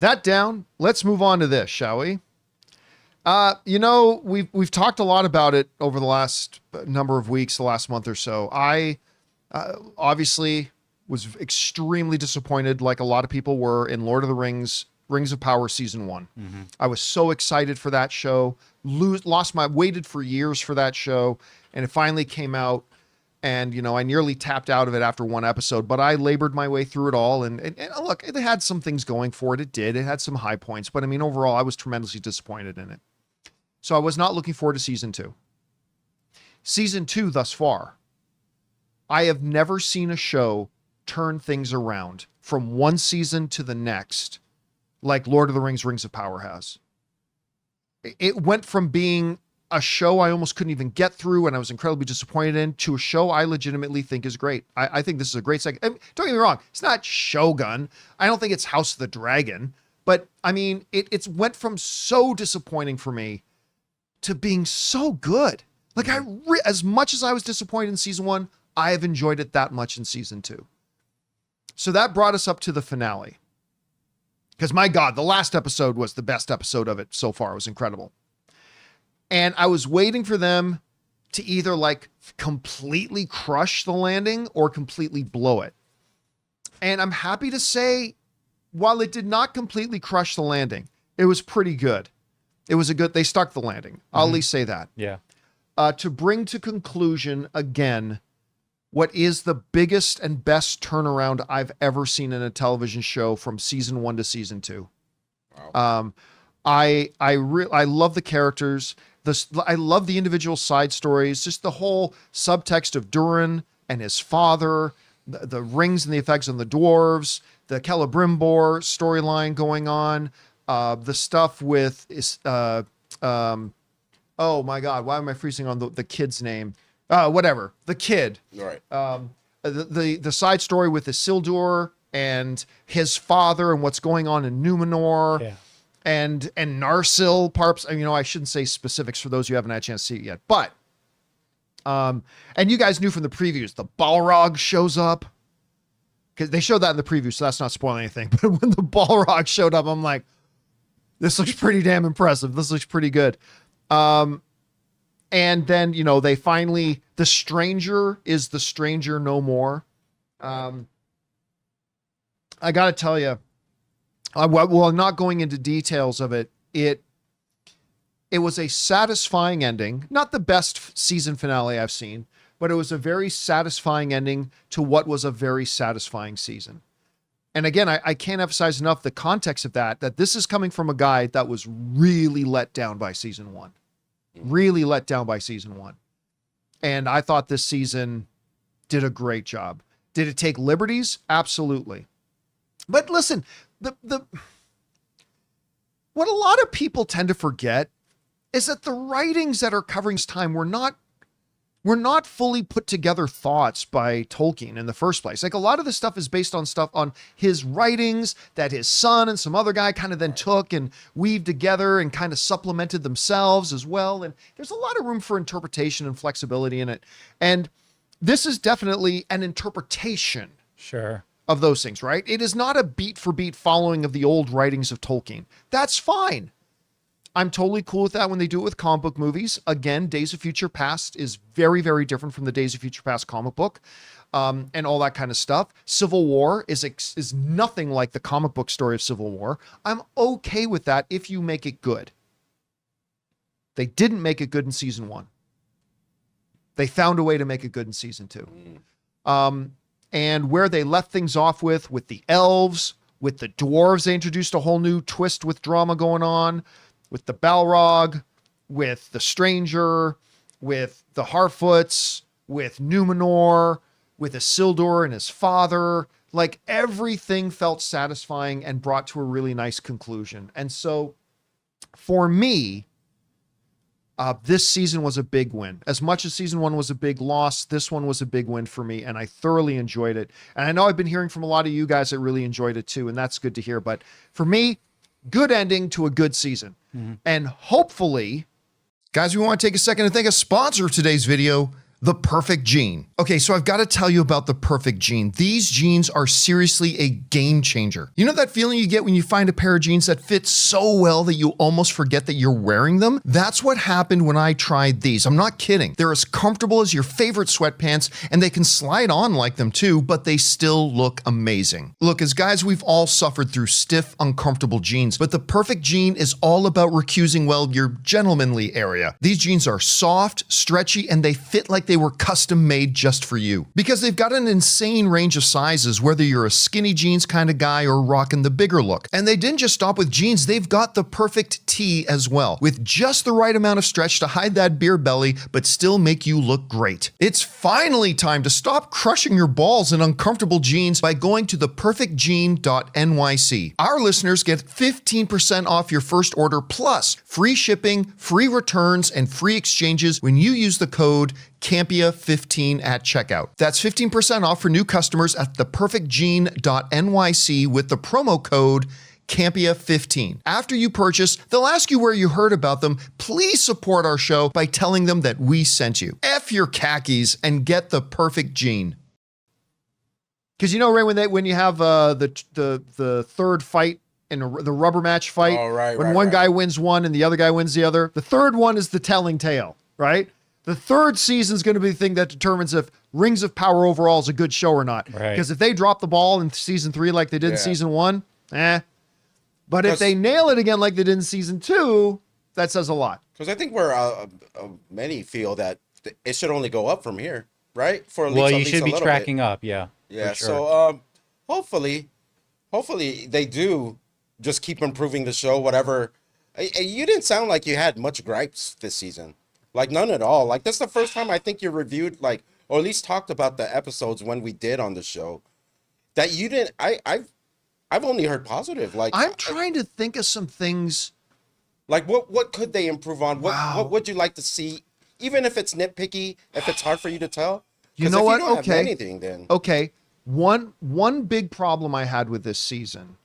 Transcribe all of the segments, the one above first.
That down, let's move on to this, shall we? We've talked a lot about it over the last number of weeks, the last month or so. I obviously was extremely disappointed, like a lot of people were, in Lord of the Rings, Rings of Power Season 1. Mm-hmm. I was so excited for that show, waited for years for that show, and it finally came out. And, I nearly tapped out of it after one episode, but I labored my way through it all. And look, it had some things going for it. It did. It had some high points. But, overall, I was tremendously disappointed in it. So I was not looking forward to Season 2. Season 2 thus far, I have never seen a show turn things around from one season to the next like Lord of the Rings, Rings of Power has. It went from being a show I almost couldn't even get through and I was incredibly disappointed in, to a show I legitimately think is great. I think this is a great second. Don't get me wrong. It's not Shogun. I don't think it's House of the Dragon, but it's went from so disappointing for me to being so good. Like as much as I was disappointed in season 1, I have enjoyed it that much in season 2. So that brought us up to the finale. Because my God, the last episode was the best episode of it so far. It was incredible. And I was waiting for them to either completely crush the landing or completely blow it. And I'm happy to say, while it did not completely crush the landing, it was pretty good. They stuck the landing. I'll at least say that. Yeah. To bring to conclusion again, what is the biggest and best turnaround I've ever seen in a television show from season 1 to season 2. Wow. I love the characters. I love the individual side stories, just the whole subtext of Durin and his father, the rings and the effects on the dwarves, the Celebrimbor storyline going on, the stuff with, oh my God, why am I freezing on the kid's name? Whatever, the kid. Right. The side story with Isildur and his father and what's going on in Numenor. Yeah. And Narsil parts, I shouldn't say specifics for those who haven't had a chance to see it yet, but, and you guys knew from the previews, the Balrog shows up, because they showed that in the preview, so that's not spoiling anything. But when the Balrog showed up, I'm like, this looks pretty damn impressive. This looks pretty good. And then, they finally, the stranger is the stranger no more. I got to tell you, well, not going into details of it, it was a satisfying ending. Not the best season finale I've seen, but it was a very satisfying ending to what was a very satisfying season. And again, I can't emphasize enough the context of that this is coming from a guy that was really let down by season 1. Really let down by season 1. And I thought this season did a great job. Did it take liberties? Absolutely. But listen, what a lot of people tend to forget is that the writings that are covering this time were not fully put together thoughts by Tolkien in the first place. Like, a lot of this stuff is based on stuff on his writings that his son and some other guy kind of then took and weaved together and kind of supplemented themselves as well. And there's a lot of room for interpretation and flexibility in it. And this is definitely an interpretation. Sure. Of those things, right? It is not a beat for beat following of the old writings of Tolkien. That's fine. I'm totally cool with that when they do it with comic book movies. Again, Days of Future Past is very, very different from the Days of Future Past comic book, and all that kind of stuff. Civil War is nothing like the comic book story of Civil War. I'm okay with that if you make it good. They didn't make it good in season 1. They found a way to make it good in season 2. And where they left things off with the elves, with the dwarves, they introduced a whole new twist with drama going on, with the Balrog, with the stranger, with the Harfoots, with Numenor, with Isildur and his father. Like, everything felt satisfying and brought to a really nice conclusion. And so for me, this season was a big win. As much as season 1 was a big loss, this one was a big win for me, and I thoroughly enjoyed it. And I know I've been hearing from a lot of you guys that really enjoyed it too, and that's good to hear. But for me, good ending to a good season. Mm-hmm. And hopefully, guys, we want to take a second to thank a sponsor of today's video, The Perfect Jean. Okay, so I've got to tell you about the Perfect Jean. These jeans are seriously a game changer. You know that feeling you get when you find a pair of jeans that fit so well that you almost forget that you're wearing them? That's what happened when I tried these. I'm not kidding. They're as comfortable as your favorite sweatpants, and they can slide on like them too, but they still look amazing. Look, as guys, we've all suffered through stiff, uncomfortable jeans, but the Perfect Jean is all about recusing, well, your gentlemanly area. These jeans are soft, stretchy, and they fit like they were custom made just for you. Because they've got an insane range of sizes, whether you're a skinny jeans kind of guy or rocking the bigger look. And they didn't just stop with jeans, they've got the perfect tee as well, with just the right amount of stretch to hide that beer belly, but still make you look great. It's finally time to stop crushing your balls in uncomfortable jeans by going to theperfectjean.nyc. Our listeners get 15% off your first order, plus free shipping, free returns, and free exchanges when you use the code Campea15 at checkout. That's 15% off for new customers at theperfectjean.nyc with the promo code Campea15. After you purchase, they'll ask you where you heard about them. Please support our show by telling them that we sent you. F your khakis and get the Perfect Jean. Because you know, Ray, when you have the third fight in the rubber match fight, when one guy wins one and the other guy wins the other, the third one is the telling tale, right? The third season is going to be the thing that determines if Rings of Power overall is a good show or not. Because if they drop the ball in season 3 like they did in season 1, But if they nail it again like they did in season 2, that says a lot. Because I think many feel that it should only go up from here, right? For at least, well, you should be tracking up, yeah. Yeah. Sure. So hopefully they do just keep improving the show. Whatever. You didn't sound like you had much gripes this season. Like none at all. Like that's the first time I think you reviewed, or at least talked about the episodes when we did on the show, that you didn't. I've only heard positive. Like I'm trying to think of some things. Like what could they improve on? What would you like to see? Even if it's nitpicky, if it's hard for you to tell. You know what? If you don't have anything, then okay. One big problem I had with this season,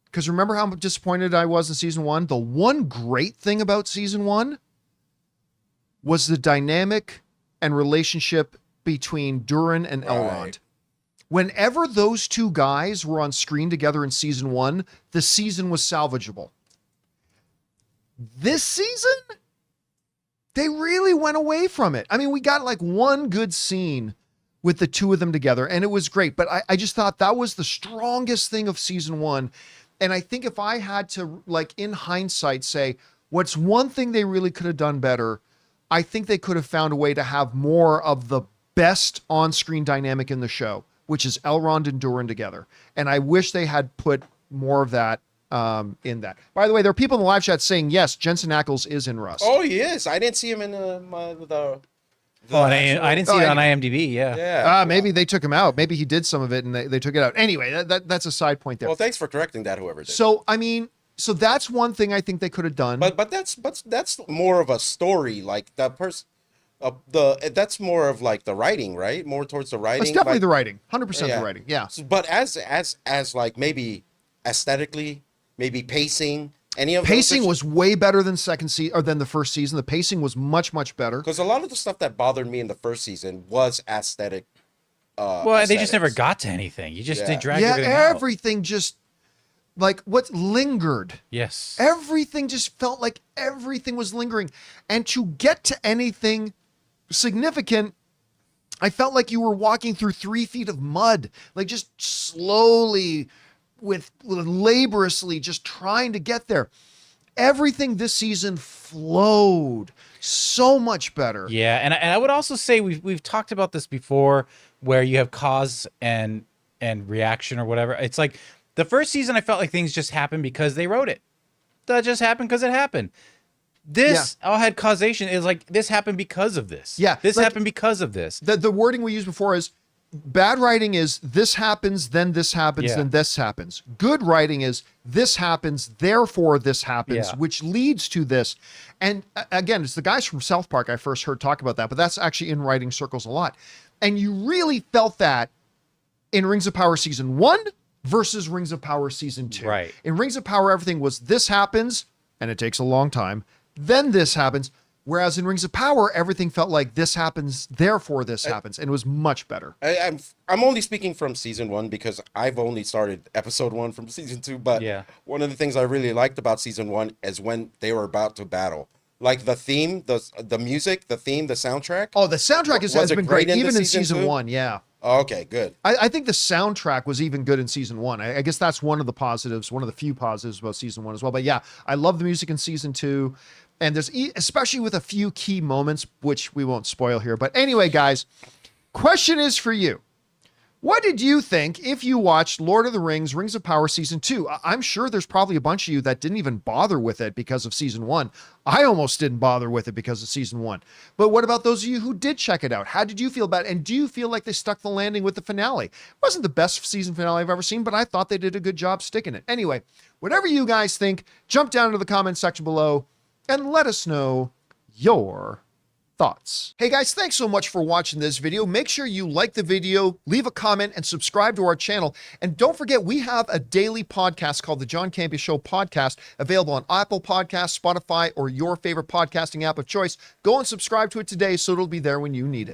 because remember how disappointed I was in season 1? The one great thing about season 1 was the dynamic and relationship between Duran and Elrond. Whenever those two guys were on screen together in season 1, the season was salvageable. This season, they really went away from it. I mean, we got like one good scene with the two of them together, and it was great. But I just thought that was the strongest thing of season 1. And I think if I had to, like, in hindsight, say, what's one thing they really could have done better, I think they could have found a way to have more of the best on-screen dynamic in the show, which is Elrond and Duran together. And I wish they had put more of that in that. By the way, there are people in the live chat saying, yes, Jensen Ackles is in Rust. Oh, he is. I didn't see him in I didn't see it on IMDb, yeah. Maybe they took him out. Maybe he did some of it and they took it out. Anyway, that's a side point there. Well, thanks for correcting that, whoever did. So, I mean, so that's one thing I think they could have done. But that's more of a story, like the person. That's more of like the writing, right? More towards the writing. It's definitely the writing. 100% the writing. Yeah. But as like maybe aesthetically, maybe pacing, any of pacing was way better than than the first season. The pacing was much better. Because a lot of the stuff that bothered me in the first season was aesthetic. They just never got to anything. They dragged everything just like what lingered. Yes. Everything just felt like everything was lingering. And to get to anything significant, I felt like you were walking through 3 feet of mud, like just slowly with laboriously just trying to get there. Everything this season flowed so much better. Yeah, and I would also say we've talked about this before, where you have cause and reaction or whatever. It's like the first season, I felt like things just happened because they wrote it. That just happened because it happened. This all had causation. It's like this happened because of this. Yeah, this happened because of this. The wording we used before is bad writing is this happens, then this happens, then this happens. Good writing is this happens, therefore this happens, which leads to this. And again, it's the guys from South Park I first heard talk about that, but that's actually in writing circles a lot. And you really felt that in Rings of Power Season 1 versus Rings of Power Season 2. Right. In Rings of Power, everything was this happens, and it takes a long time. Then this happens. Whereas in Rings of Power, everything felt like this happens, therefore this happens, and it was much better. I'm only speaking from season 1 because I've only started episode 1 from season 2. But Yeah. one of the things I really liked about season 1 is when they were about to battle. Like the theme, the music, the theme, the soundtrack. Oh, the soundtrack has Was it been great, great in even the in season season two? 1. Yeah. Oh, okay, good. I think the soundtrack was even good in season 1. I guess that's one of the positives, one of the few positives about season 1 as well. But yeah, I love the music in season 2. And there's, especially with a few key moments, which we won't spoil here. But anyway, guys, question is for you. What did you think if you watched Lord of the Rings, Rings of Power Season 2? I'm sure there's probably a bunch of you that didn't even bother with it because of Season 1. I almost didn't bother with it because of Season 1. But what about those of you who did check it out? How did you feel about it? And do you feel like they stuck the landing with the finale? It wasn't the best season finale I've ever seen, but I thought they did a good job sticking it. Anyway, whatever you guys think, jump down into the comments section below and let us know your thoughts. Hey guys, thanks so much for watching this video. Make sure you like the video, leave a comment, and subscribe to our channel. And don't forget, we have a daily podcast called the John Campea Show podcast, available on Apple Podcasts, Spotify, or your favorite podcasting app of choice. Go and subscribe to it today so it'll be there when you need it.